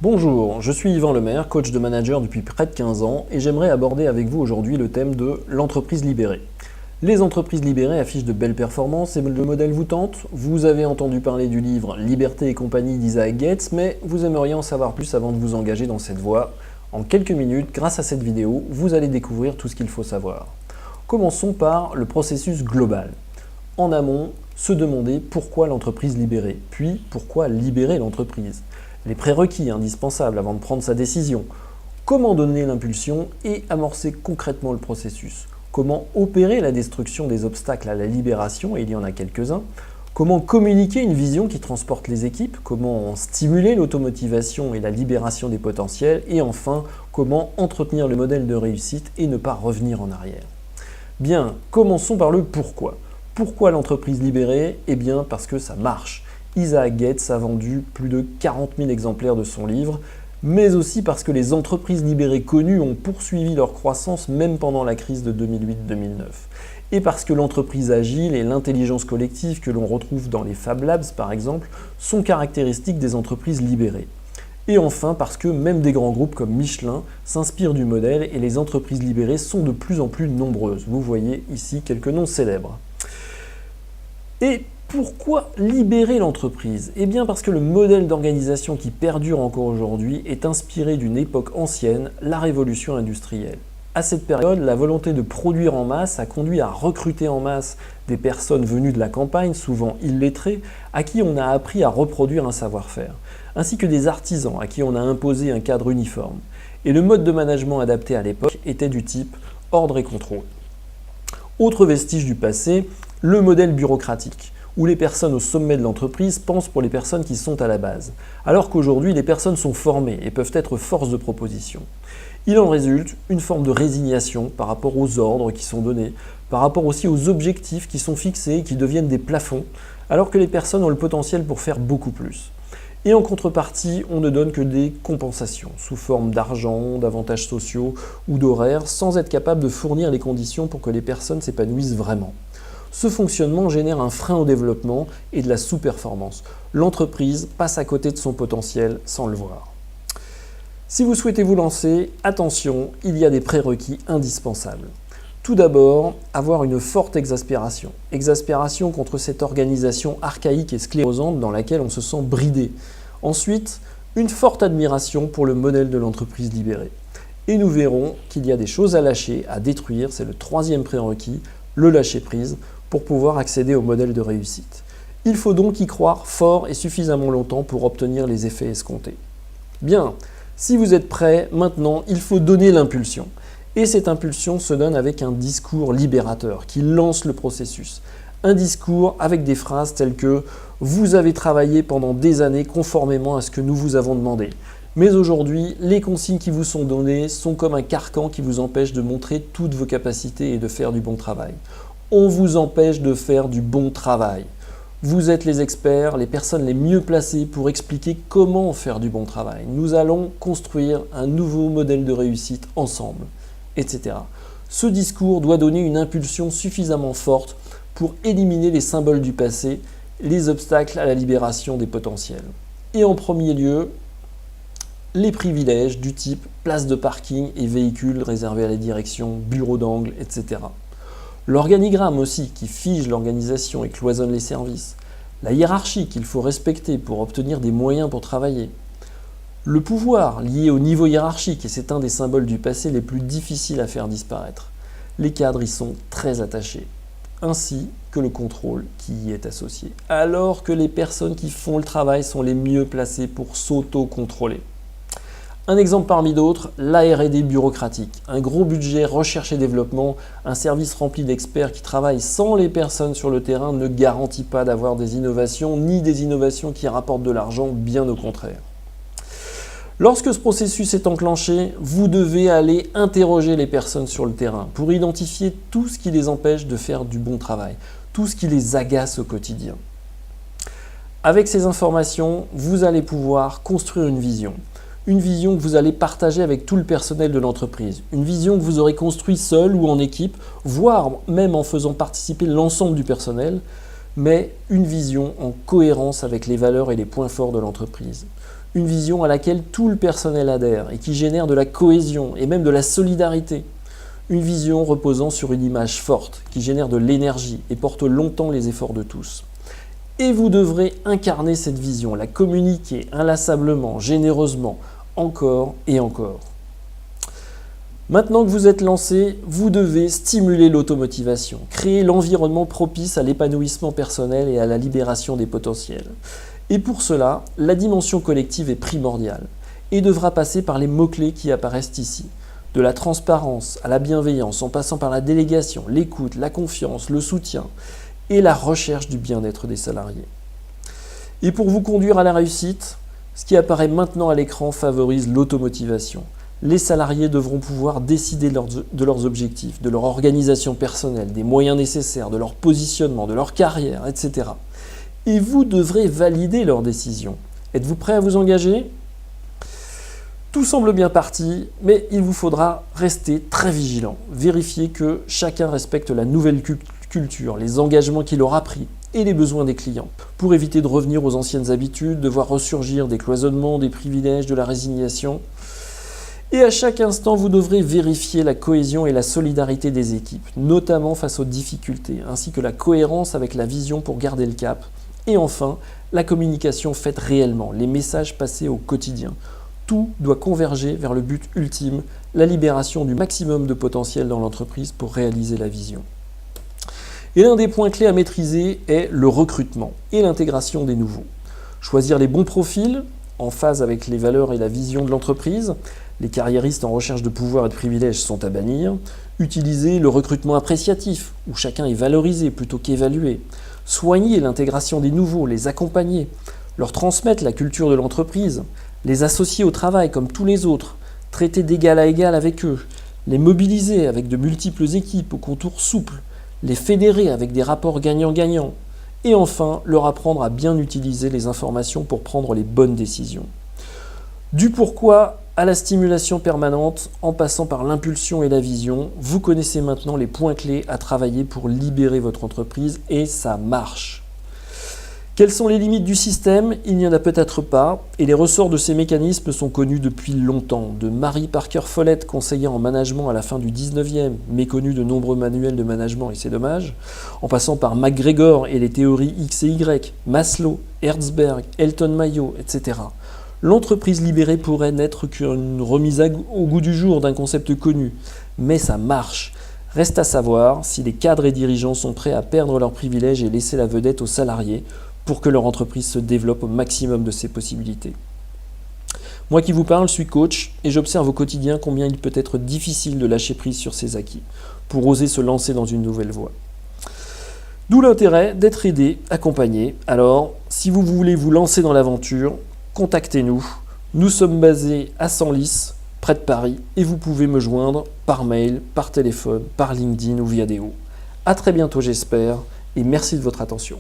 Bonjour, je suis Yvan Lemaire, coach de manager depuis près de 15 ans et j'aimerais aborder avec vous aujourd'hui le thème de l'entreprise libérée. Les entreprises libérées affichent de belles performances et le modèle vous tente. Vous avez entendu parler du livre Liberté et compagnie d'Isaac Getz, mais vous aimeriez en savoir plus avant de vous engager dans cette voie. En quelques minutes, grâce à cette vidéo, vous allez découvrir tout ce qu'il faut savoir. Commençons par le processus global. En amont, se demander pourquoi l'entreprise libérée, puis pourquoi libérer l'entreprise. Les prérequis indispensables avant de prendre sa décision, comment donner l'impulsion et amorcer concrètement le processus, comment opérer la destruction des obstacles à la libération, et il y en a quelques-uns, comment communiquer une vision qui transporte les équipes, comment stimuler l'automotivation et la libération des potentiels, et enfin, comment entretenir le modèle de réussite et ne pas revenir en arrière. Bien, commençons par le pourquoi. Pourquoi l'entreprise libérée? Eh bien parce que ça marche. Isaac Getz a vendu plus de 40 000 exemplaires de son livre, mais aussi parce que les entreprises libérées connues ont poursuivi leur croissance même pendant la crise de 2008-2009. Et parce que l'entreprise agile et l'intelligence collective que l'on retrouve dans les Fab Labs par exemple sont caractéristiques des entreprises libérées. Et enfin parce que même des grands groupes comme Michelin s'inspirent du modèle et les entreprises libérées sont de plus en plus nombreuses. Vous voyez ici quelques noms célèbres. Et pourquoi libérer l'entreprise? Eh bien parce que le modèle d'organisation qui perdure encore aujourd'hui est inspiré d'une époque ancienne, la révolution industrielle. À cette période, la volonté de produire en masse a conduit à recruter en masse des personnes venues de la campagne, souvent illettrées, à qui on a appris à reproduire un savoir-faire, ainsi que des artisans à qui on a imposé un cadre uniforme. Et le mode de management adapté à l'époque était du type ordre et contrôle. Autre vestige du passé, le modèle bureaucratique, où les personnes au sommet de l'entreprise pensent pour les personnes qui sont à la base, alors qu'aujourd'hui les personnes sont formées et peuvent être force de proposition. Il en résulte une forme de résignation par rapport aux ordres qui sont donnés, par rapport aussi aux objectifs qui sont fixés et qui deviennent des plafonds, alors que les personnes ont le potentiel pour faire beaucoup plus. Et en contrepartie, on ne donne que des compensations, sous forme d'argent, d'avantages sociaux ou d'horaires, sans être capable de fournir les conditions pour que les personnes s'épanouissent vraiment. Ce fonctionnement génère un frein au développement et de la sous-performance. L'entreprise passe à côté de son potentiel sans le voir. Si vous souhaitez vous lancer, attention, il y a des prérequis indispensables. Tout d'abord, avoir une forte exaspération. Exaspération contre cette organisation archaïque et sclérosante dans laquelle on se sent bridé. Ensuite, une forte admiration pour le modèle de l'entreprise libérée. Et nous verrons qu'il y a des choses à lâcher, à détruire, c'est le troisième prérequis, le lâcher-prise, pour pouvoir accéder au modèle de réussite. Il faut donc y croire fort et suffisamment longtemps pour obtenir les effets escomptés. Bien, si vous êtes prêts, maintenant, il faut donner l'impulsion. Et cette impulsion se donne avec un discours libérateur qui lance le processus. Un discours avec des phrases telles que « Vous avez travaillé pendant des années conformément à ce que nous vous avons demandé. Mais aujourd'hui, les consignes qui vous sont données sont comme un carcan qui vous empêche de montrer toutes vos capacités et de faire du bon travail. On vous empêche de faire du bon travail. Vous êtes les experts, les personnes les mieux placées pour expliquer comment faire du bon travail. Nous allons construire un nouveau modèle de réussite ensemble, etc. » Ce discours doit donner une impulsion suffisamment forte pour éliminer les symboles du passé, les obstacles à la libération des potentiels. Et en premier lieu, les privilèges du type place de parking et véhicules réservés à la direction, bureau d'angle, etc. L'organigramme aussi qui fige l'organisation et cloisonne les services. La hiérarchie qu'il faut respecter pour obtenir des moyens pour travailler. Le pouvoir lié au niveau hiérarchique, et c'est un des symboles du passé les plus difficiles à faire disparaître. Les cadres y sont très attachés, ainsi que le contrôle qui y est associé. Alors que les personnes qui font le travail sont les mieux placées pour s'auto-contrôler. Un exemple parmi d'autres, la R&D bureaucratique. Un gros budget recherche et développement, un service rempli d'experts qui travaillent sans les personnes sur le terrain ne garantit pas d'avoir des innovations, ni des innovations qui rapportent de l'argent, bien au contraire. Lorsque ce processus est enclenché, vous devez aller interroger les personnes sur le terrain pour identifier tout ce qui les empêche de faire du bon travail, tout ce qui les agace au quotidien. Avec ces informations, vous allez pouvoir construire une vision que vous allez partager avec tout le personnel de l'entreprise, une vision que vous aurez construite seul ou en équipe, voire même en faisant participer l'ensemble du personnel, mais une vision en cohérence avec les valeurs et les points forts de l'entreprise. Une vision à laquelle tout le personnel adhère et qui génère de la cohésion et même de la solidarité. Une vision reposant sur une image forte, qui génère de l'énergie et porte longtemps les efforts de tous. Et vous devrez incarner cette vision, la communiquer inlassablement, généreusement, encore et encore. Maintenant que vous êtes lancé, vous devez stimuler l'automotivation, créer l'environnement propice à l'épanouissement personnel et à la libération des potentiels. Et pour cela, la dimension collective est primordiale et devra passer par les mots-clés qui apparaissent ici. De la transparence à la bienveillance, en passant par la délégation, l'écoute, la confiance, le soutien et la recherche du bien-être des salariés. Et pour vous conduire à la réussite, ce qui apparaît maintenant à l'écran favorise l'automotivation. Les salariés devront pouvoir décider de leurs objectifs, de leur organisation personnelle, des moyens nécessaires, de leur positionnement, de leur carrière, etc. Et vous devrez valider leurs décisions. Êtes-vous prêt à vous engager ? Tout semble bien parti, mais il vous faudra rester très vigilant. Vérifier que chacun respecte la nouvelle culture, les engagements qu'il aura pris et les besoins des clients, pour éviter de revenir aux anciennes habitudes, de voir ressurgir des cloisonnements, des privilèges, de la résignation. Et à chaque instant, vous devrez vérifier la cohésion et la solidarité des équipes, notamment face aux difficultés, ainsi que la cohérence avec la vision pour garder le cap. Et enfin, la communication faite réellement, les messages passés au quotidien. Tout doit converger vers le but ultime, la libération du maximum de potentiel dans l'entreprise pour réaliser la vision. Et l'un des points clés à maîtriser est le recrutement et l'intégration des nouveaux. Choisir les bons profils, en phase avec les valeurs et la vision de l'entreprise. Les carriéristes en recherche de pouvoir et de privilèges sont à bannir. Utiliser le recrutement appréciatif, où chacun est valorisé plutôt qu'évalué. Soigner l'intégration des nouveaux, les accompagner, leur transmettre la culture de l'entreprise, les associer au travail comme tous les autres, traiter d'égal à égal avec eux, les mobiliser avec de multiples équipes aux contours souples, les fédérer avec des rapports gagnant-gagnant, et enfin leur apprendre à bien utiliser les informations pour prendre les bonnes décisions. Du pourquoi à la stimulation permanente, en passant par l'impulsion et la vision, vous connaissez maintenant les points clés à travailler pour libérer votre entreprise et ça marche. Quelles sont les limites du système ? Il n'y en a peut-être pas, et les ressorts de ces mécanismes sont connus depuis longtemps. De Mary Parker Follett, conseillère en management à la fin du 19e, méconnue de nombreux manuels de management, et c'est dommage, en passant par McGregor et les théories X et Y, Maslow, Herzberg, Elton Mayo, etc. L'entreprise libérée pourrait n'être qu'une remise au goût du jour d'un concept connu, mais ça marche. Reste à savoir si les cadres et dirigeants sont prêts à perdre leurs privilèges et laisser la vedette aux salariés pour que leur entreprise se développe au maximum de ses possibilités. Moi qui vous parle, suis coach et j'observe au quotidien combien il peut être difficile de lâcher prise sur ses acquis pour oser se lancer dans une nouvelle voie. D'où l'intérêt d'être aidé, accompagné. Alors, si vous voulez vous lancer dans l'aventure, contactez-nous. Nous sommes basés à Senlis, près de Paris, et vous pouvez me joindre par mail, par téléphone, par LinkedIn ou via Déo. À très bientôt j'espère, et merci de votre attention.